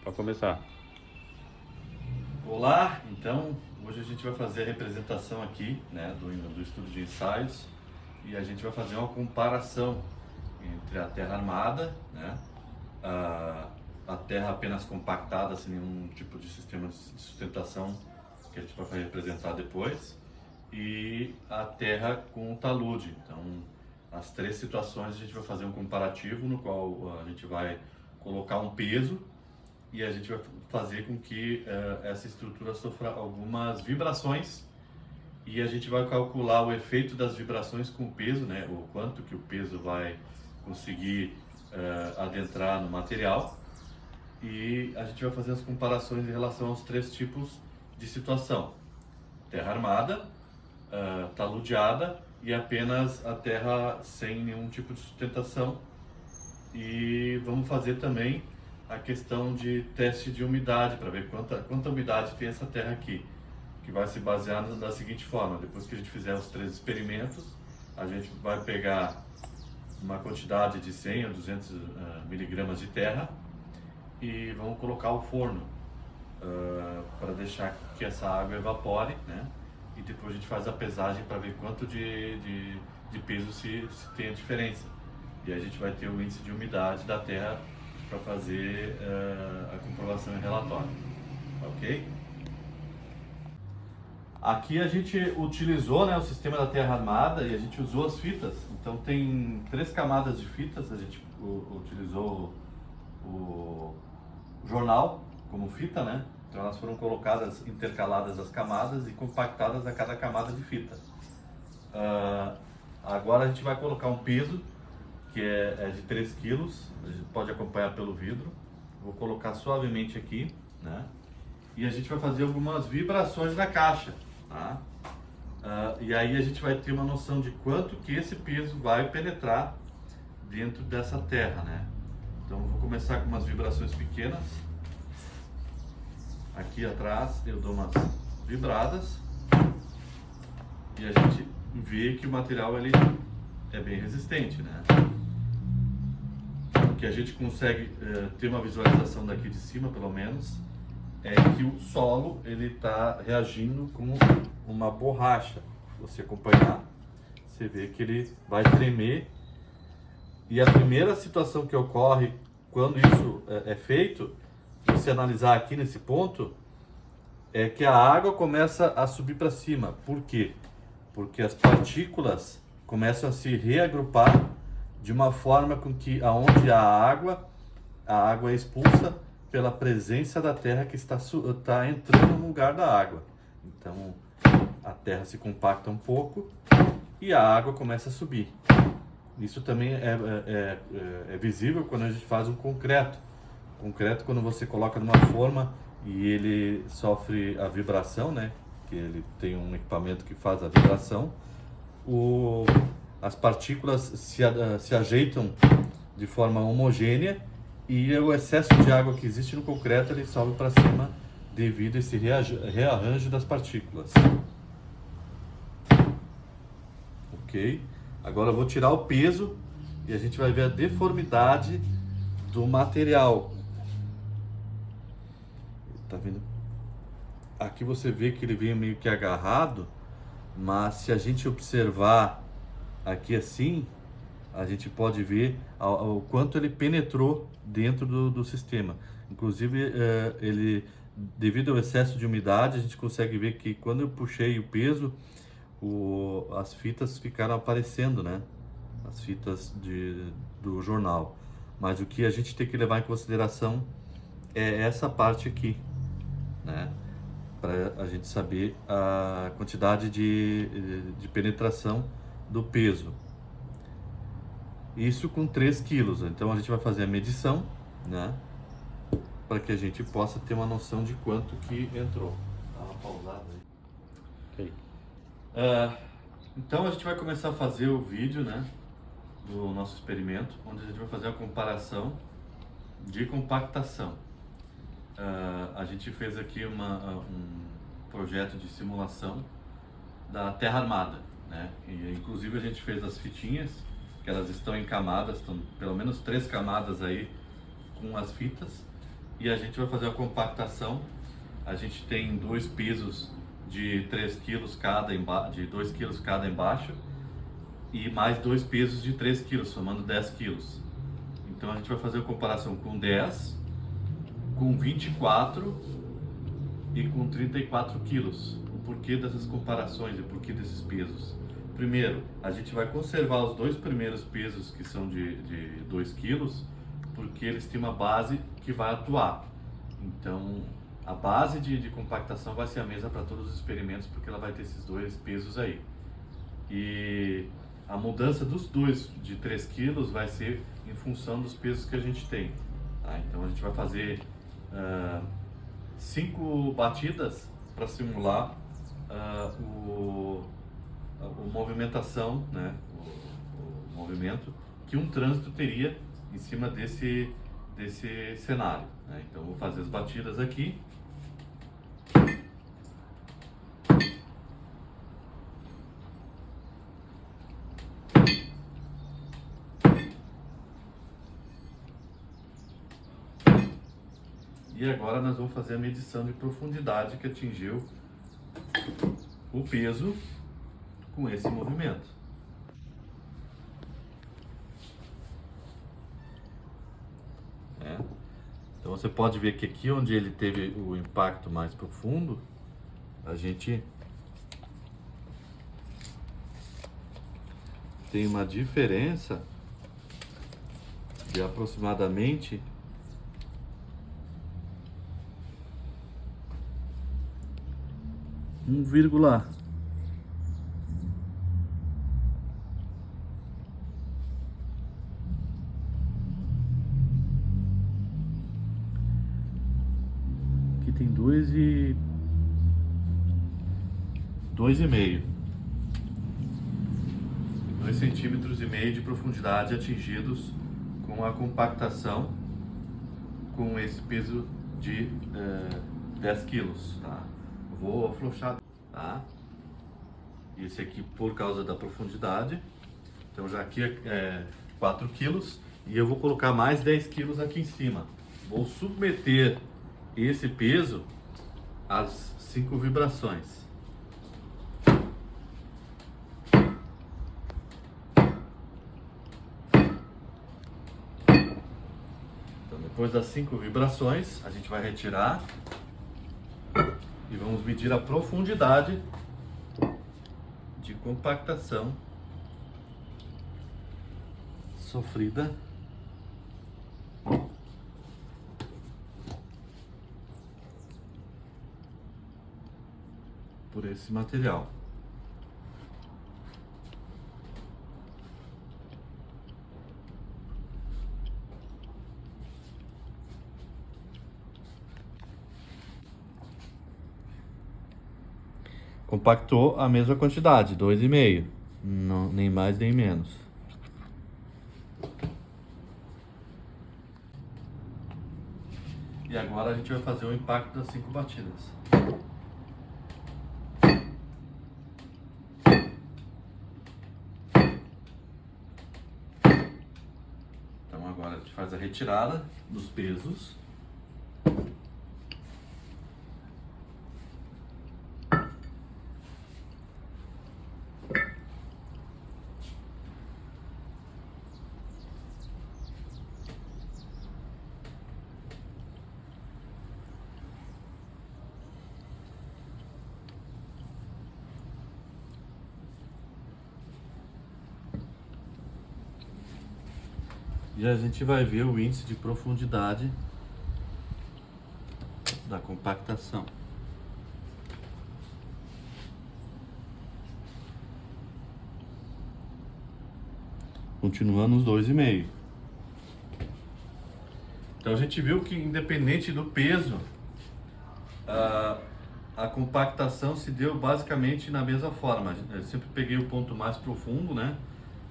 Para começar. Olá, então hoje a gente vai fazer a representação aqui, né, do estudo de ensaios, e a gente vai fazer uma comparação entre a terra armada, né, a terra apenas compactada sem nenhum tipo de sistema de sustentação que a gente vai representar depois, e a terra com o talude. Então, as três situações a gente vai fazer um comparativo no qual a gente vai colocar um peso e a gente vai fazer com que essa estrutura sofra algumas vibrações, e a gente vai calcular o efeito das vibrações com o peso, né, o quanto que o peso vai conseguir adentrar no material, e a gente vai fazer as comparações em relação aos três tipos de situação: terra armada, taludeada e apenas a terra sem nenhum tipo de sustentação. E vamos fazer também a questão de teste de umidade para ver quanta umidade tem essa terra aqui, que vai se basear da seguinte forma: depois que a gente fizer os três experimentos, a gente vai pegar uma quantidade de 100 a 200 miligramas de terra e vamos colocar ao forno para deixar que essa água evapore, né? E depois a gente faz a pesagem para ver quanto de peso se tem a diferença. E a gente vai ter o índice de umidade da terra para fazer a comprovação em relatório, ok? Aqui a gente utilizou, né, o sistema da terra armada e a gente usou as fitas. Então tem 3 camadas de fitas. A gente utilizou o jornal como fita, né? Então elas foram colocadas, intercaladas as camadas e compactadas a cada camada de fita. Agora a gente vai colocar um peso que é de 3 kg, a gente pode acompanhar pelo vidro. Vou colocar suavemente aqui, né? E a gente vai fazer algumas vibrações na caixa, tá? E aí a gente vai ter uma noção de quanto que esse peso vai penetrar dentro dessa terra, né? Então vou começar com umas vibrações pequenas. Aqui atrás eu dou umas vibradas e a gente vê que o material ele é bem resistente, né? O que a gente consegue ter uma visualização daqui de cima, pelo menos, é que o solo ele está reagindo como uma borracha. Se você acompanhar, você vê que ele vai tremer. E a primeira situação que ocorre quando isso é feito, se você analisar aqui nesse ponto, é que a água começa a subir para cima. Por quê? Porque as partículas começam a se reagrupar de uma forma com que aonde há água, a água é expulsa pela presença da terra que está entrando no lugar da água. Então a terra se compacta um pouco e a água começa a subir. Isso também é visível quando a gente faz um concreto. O concreto, quando você coloca numa forma e ele sofre a vibração, né? Que ele tem um equipamento que faz a vibração, as partículas se ajeitam de forma homogênea e o excesso de água que existe no concreto ele sobe para cima devido a esse rearranjo das partículas. Ok? Agora eu vou tirar o peso e a gente vai ver a deformidade do material. Tá vendo? Aqui você vê que ele vem meio que agarrado, mas se a gente observar aqui assim, a gente pode ver o quanto ele penetrou dentro do sistema. Inclusive, ele, devido ao excesso de umidade, a gente consegue ver que quando eu puxei o peso, as fitas ficaram aparecendo, né? As fitas do jornal. Mas o que a gente tem que levar em consideração é essa parte aqui. né? Para a gente saber a quantidade de penetração do peso. Isso com 3 quilos. Então a gente vai fazer a medição, né? Para que a gente possa ter uma noção de quanto que entrou. Dá uma pausada aí. Ok. Então a gente vai começar a fazer o vídeo, né, do nosso experimento, onde a gente vai fazer a comparação de compactação. A gente fez aqui um projeto de simulação da terra armada, né? E inclusive a gente fez as fitinhas, que elas estão em camadas, estão pelo menos 3 camadas aí com as fitas, e a gente vai fazer a compactação. A gente tem 2 pisos de 3 quilos cada, de 2 quilos cada embaixo, e mais 2 pisos de 3 quilos, somando 10 quilos. Então a gente vai fazer a comparação com 10, com 24 e com 34 quilos. O porquê dessas comparações e porquê desses pesos? Primeiro, a gente vai conservar os 2 primeiros pesos, que são de 2 quilos, porque eles têm uma base que vai atuar. Então, a base de compactação vai ser a mesma para todos os experimentos, porque ela vai ter esses 2 pesos aí. E a mudança dos 2 de 3 quilos vai ser em função dos pesos que a gente tem. Tá? Então, a gente vai fazer 5 batidas para simular a movimentação, né? o movimento que um trânsito teria em cima desse cenário, né? Então vou fazer as batidas aqui. E agora nós vamos fazer a medição de profundidade que atingiu o peso com esse movimento. Então você pode ver que aqui onde ele teve o impacto mais profundo, a gente tem uma diferença de aproximadamente 1, aqui tem 2,5 centímetros e meio de profundidade atingidos com a compactação com esse peso de 10 quilos, tá? Vou afrouxar, tá? Esse aqui por causa da profundidade. Então já aqui é 4 quilos e eu vou colocar mais 10 quilos aqui em cima. Vou submeter esse peso às 5 vibrações. Então depois das 5 vibrações a gente vai retirar e vamos medir a profundidade de compactação sofrida por esse material. Compactou a mesma quantidade, 2,5, não, nem mais nem menos. E agora a gente vai fazer o impacto das 5 batidas. Então agora a gente faz a retirada dos pesos. E a gente vai ver o índice de profundidade da compactação. Continuando os 2,5. Então a gente viu que independente do peso, a compactação se deu basicamente na mesma forma. Eu sempre peguei o ponto mais profundo, né?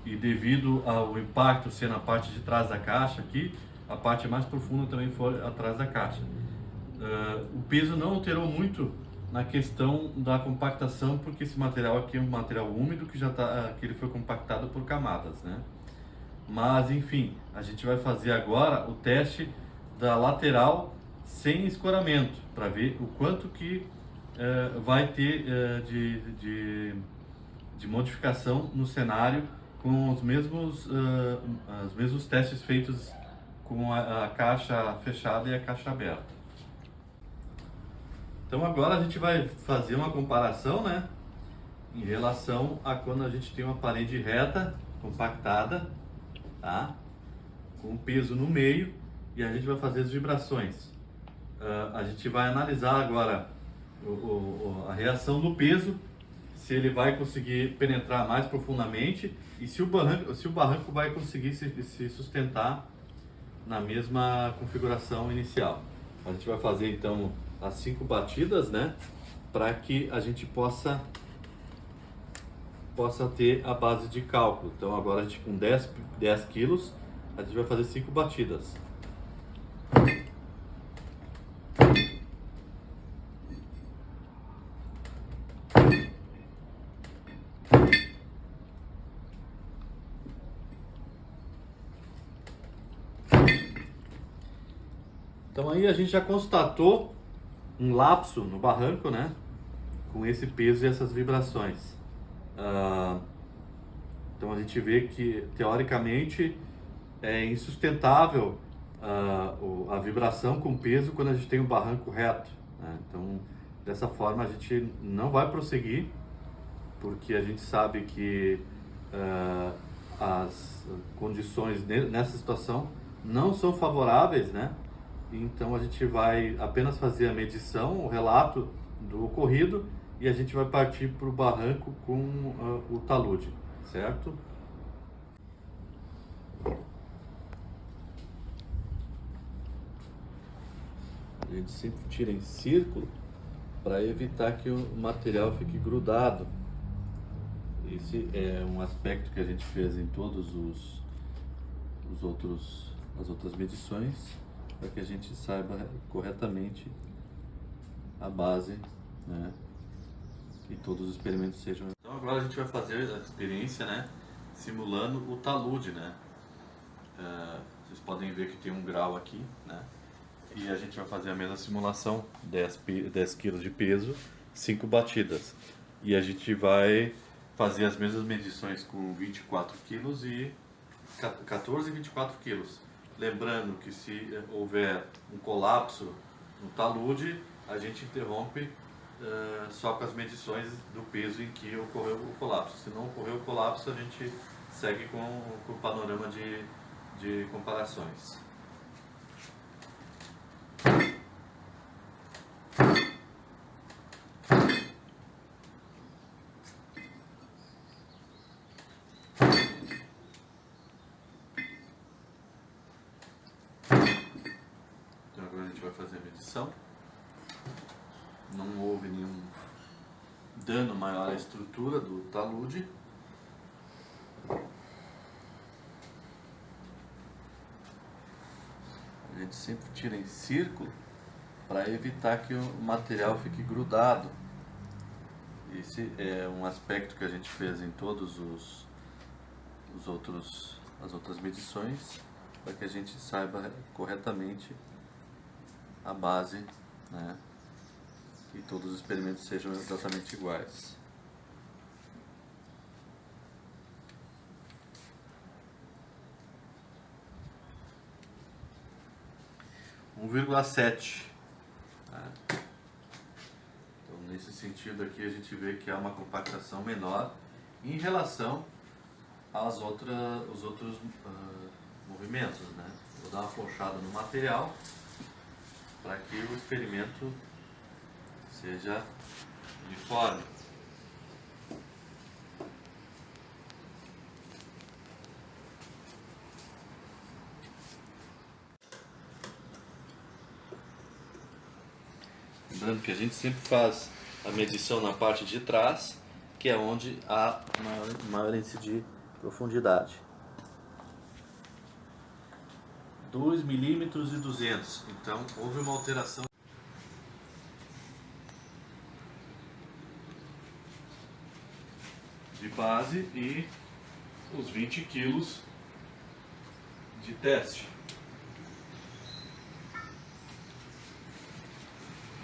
E devido ao impacto ser na parte de trás da caixa aqui, a parte mais profunda também foi atrás da caixa. O peso não alterou muito na questão da compactação, porque esse material aqui é um material úmido que que ele foi compactado por camadas, né? Mas enfim, a gente vai fazer agora o teste da lateral sem escoramento, para ver o quanto que vai ter de modificação no cenário com os mesmos testes feitos com a caixa fechada e a caixa aberta. Então agora a gente vai fazer uma comparação, né, em relação a quando a gente tem uma parede reta, compactada, tá, com peso no meio, e a gente vai fazer as vibrações. A gente vai analisar agora a reação do peso, se ele vai conseguir penetrar mais profundamente e se o barranco vai conseguir se sustentar na mesma configuração inicial. A gente vai fazer então as 5 batidas, né, para que a gente possa ter a base de cálculo. Então agora a gente com 10 quilos, a gente vai fazer 5 batidas. Então aí a gente já constatou um lapso no barranco, né, com esse peso e essas vibrações. Então a gente vê que teoricamente é insustentável a vibração com peso quando a gente tem um barranco reto, né? Então dessa forma a gente não vai prosseguir, porque a gente sabe que as condições nessa situação não são favoráveis, né? Então a gente vai apenas fazer a medição, o relato do ocorrido, e a gente vai partir para o barranco com o talude, certo? A gente sempre tira em círculo para evitar que o material fique grudado. Esse é um aspecto que a gente fez em todos as outras medições, para que a gente saiba corretamente a base, né, e todos os experimentos sejam. Então agora a gente vai fazer a experiência, né, simulando o talude, né. Vocês podem ver que tem um grau aqui, né, e a gente vai fazer a mesma simulação, 10 kg de peso, 5 batidas, e a gente vai fazer as mesmas medições com 24 kg e 14 e 24 kg. Lembrando que se houver um colapso no talude, a gente interrompe só com as medições do peso em que ocorreu o colapso. Se não ocorreu o colapso, a gente segue com o panorama de comparações. Então agora a gente vai fazer a medição. Não houve nenhum dano maior à estrutura do talude. A gente sempre tira em círculo para evitar que o material fique grudado. Esse é um aspecto que a gente fez em todos as outras medições, para que a gente saiba corretamente a base, né, e todos os experimentos sejam exatamente iguais. Um 1,7. Né? Então, nesse sentido aqui, a gente vê que há uma compactação menor em relação os outros movimentos, né? Vou dar uma puxada no material para que o experimento seja uniforme. Lembrando que a gente sempre faz a medição na parte de trás, que é onde há maior índice de profundidade. 2 milímetros e 200, então houve uma alteração de base e os 20 quilos de teste.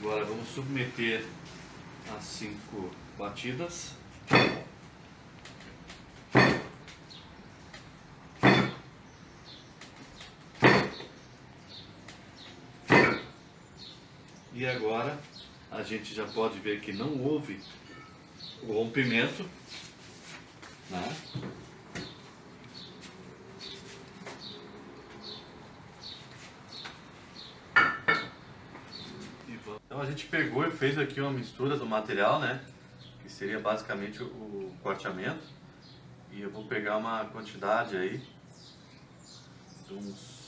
Agora vamos submeter as 5 batidas. E agora a gente já pode ver que não houve o rompimento, né? Então a gente pegou e fez aqui uma mistura do material, né? Que seria basicamente o corteamento. E eu vou pegar uma quantidade aí de uns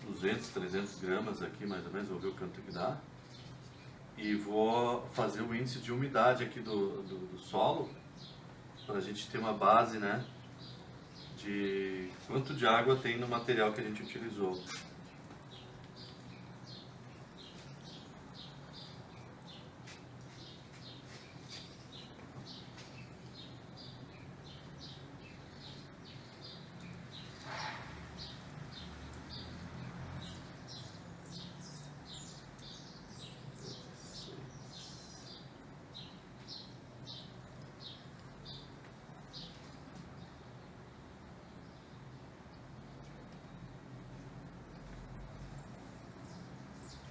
200, 300 gramas aqui mais ou menos, vou ver o quanto que dá. E vou fazer o índice de umidade aqui do solo, para a gente ter uma base, né, de quanto de água tem no material que a gente utilizou.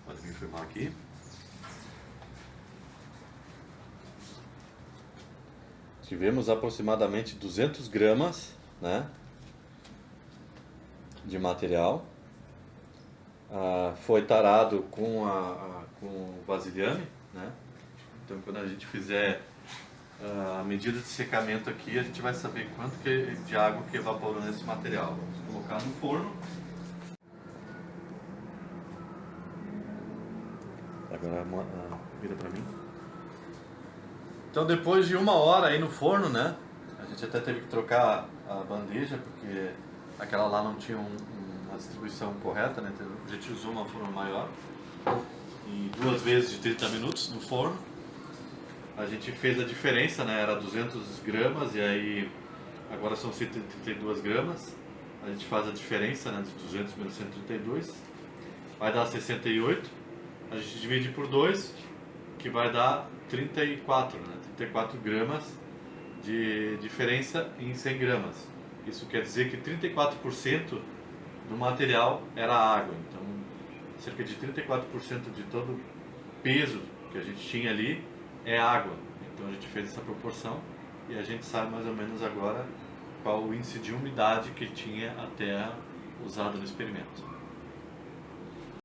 Pode me filmar aqui. Tivemos aproximadamente 200 gramas, né, de material. Foi tarado com vasilhame, né? Então quando a gente fizer a medida de secamento aqui, a gente vai saber quanto de água que evaporou nesse material. Vamos colocar no forno. Agora vira pra mim. Então depois de 1 hora aí no forno, né? A gente até teve que trocar a bandeja porque aquela lá não tinha uma distribuição correta, né? Então, a gente usou uma forma maior e 2 vezes de 30 minutos no forno. A gente fez a diferença, né? Era 200 gramas e aí agora são 132 gramas. A gente faz a diferença, né? De 200 menos 132 vai dar 68. A gente divide por 2, que vai dar 34, né? 34 gramas de diferença em 100 gramas. Isso quer dizer que 34% do material era água. Então, cerca de 34% de todo o peso que a gente tinha ali é água. Então, a gente fez essa proporção e a gente sabe mais ou menos agora qual o índice de umidade que tinha a terra usada no experimento.